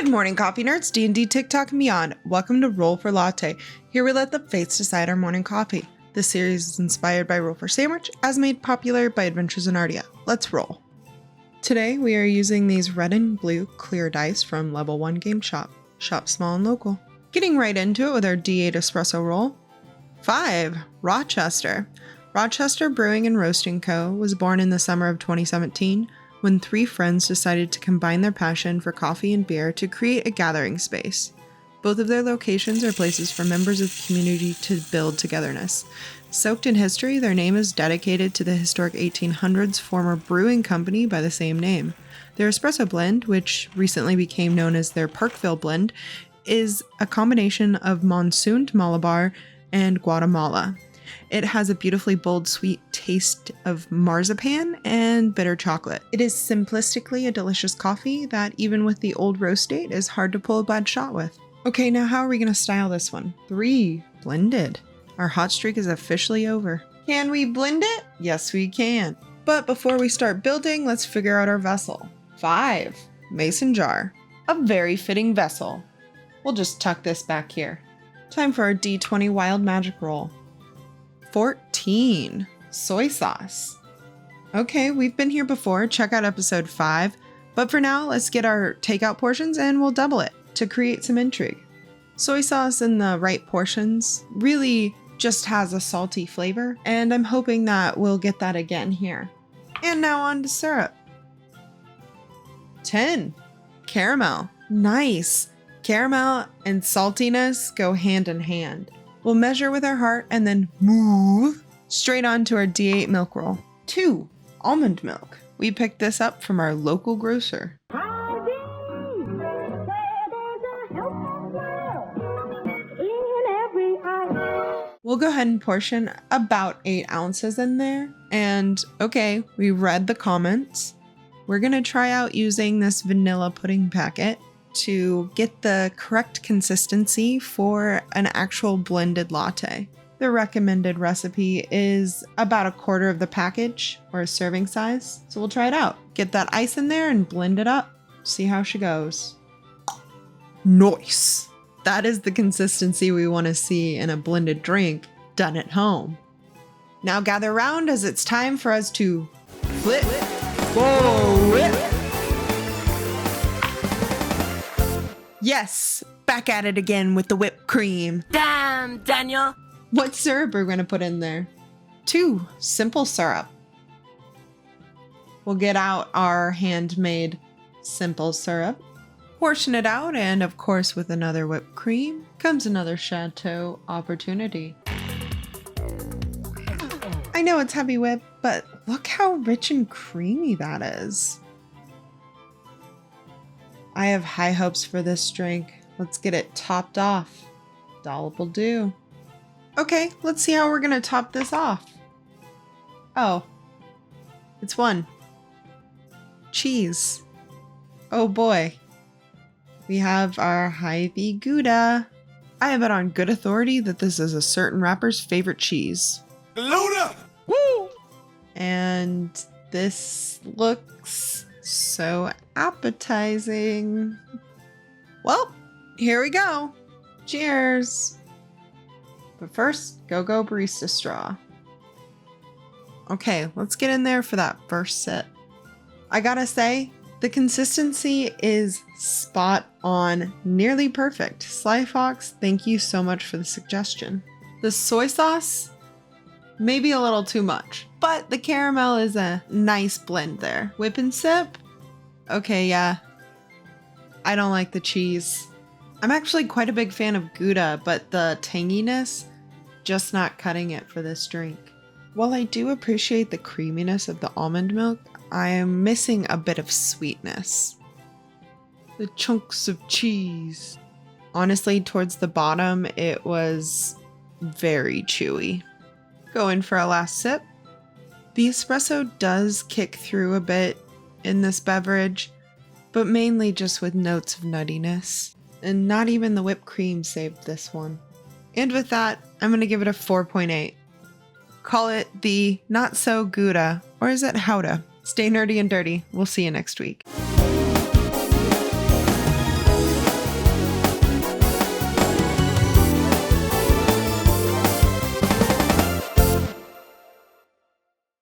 Good morning, coffee nerds, D&D, TikTok, and beyond. Welcome to Roll for Latte. Here we let the fates decide our morning coffee. This series is inspired by Roll for Sandwich, as made popular by Adventures in Ardia. Let's roll. Today we are using these red and blue clear dice from Level 1 Game Shop. Shop small and local. Getting right into it with our D8 espresso roll. 5. Rochester. Rochester Brewing and Roasting Co. was born in the summer of 2017 when 3 friends decided to combine their passion for coffee and beer to create a gathering space. Both of their locations are places for members of the community to build togetherness. Soaked in history, their name is dedicated to the historic 1800s former brewing company by the same name. Their espresso blend, which recently became known as their Parkville blend, is a combination of monsooned Malabar and Guatemala. It has a beautifully bold, sweet taste of marzipan and bitter chocolate. It is simplistically a delicious coffee that, even with the old roast date, is hard to pull a bad shot with. Okay, now how are we going to style this one? 3. Blended. Our hot streak is officially over. Can we blend it? Yes, we can. But before we start building, let's figure out our vessel. 5. Mason jar. A very fitting vessel. We'll just tuck this back here. Time for our D20 wild magic roll. 14. Soy sauce. Okay, we've been here before. Check out episode 5. But for now, let's get our takeout portions and we'll double it to create some intrigue. Soy sauce in the right portions really just has a salty flavor, and I'm hoping that we'll get that again here. And now on to syrup. 10. Caramel. Nice. Caramel and saltiness go hand in hand. We'll measure with our heart and then move straight on to our D8 milk roll. 2. Almond milk. We picked this up from our local grocer. We'll go ahead and portion about 8 ounces in there. And okay, we read the comments. We're gonna try out using this vanilla pudding packet to get the correct consistency for an actual blended latte. The recommended recipe is about 1/4 of the package, or a serving size. So we'll try it out. Get that ice in there and blend it up. See how she goes. Nice. That is the consistency we want to see in a blended drink done at home. Now gather round as it's time for us to flip. Whoa, whip. Yes, back at it again with the whipped cream. Damn, Daniel. What syrup are we going to put in there? 2. Simple syrup. We'll get out our handmade simple syrup, portion it out, and of course with another whipped cream comes another chateau opportunity. I know it's heavy whip, but look how rich and creamy that is. I have high hopes for this drink. Let's get it topped off. Dollop will do. Okay, let's see how we're gonna top this off. Oh, it's 1. Cheese. Oh boy. We have our Hy-Vee Gouda. I have it on good authority that this is a certain rapper's favorite cheese. Gouda! Woo! And this looks so appetizing. Well, here we go. Cheers. But first, go barista straw. Okay, let's get in there for that first sip. I gotta say, the consistency is spot on, nearly perfect. Sly Fox, thank you so much for the suggestion. The soy sauce, maybe a little too much, but the caramel is a nice blend there. Whip and sip? Okay, yeah. I don't like the cheese. I'm actually quite a big fan of Gouda, but the tanginess, just not cutting it for this drink. While I do appreciate the creaminess of the almond milk, I am missing a bit of sweetness. The chunks of cheese. Honestly, towards the bottom, it was very chewy. Go in for a last sip. The espresso does kick through a bit in this beverage, but mainly just with notes of nuttiness. And not even the whipped cream saved this one. And with that, I'm going to give it a 4.8. Call it the not so Gouda, or is it Howda? Stay nerdy and dirty. We'll see you next week.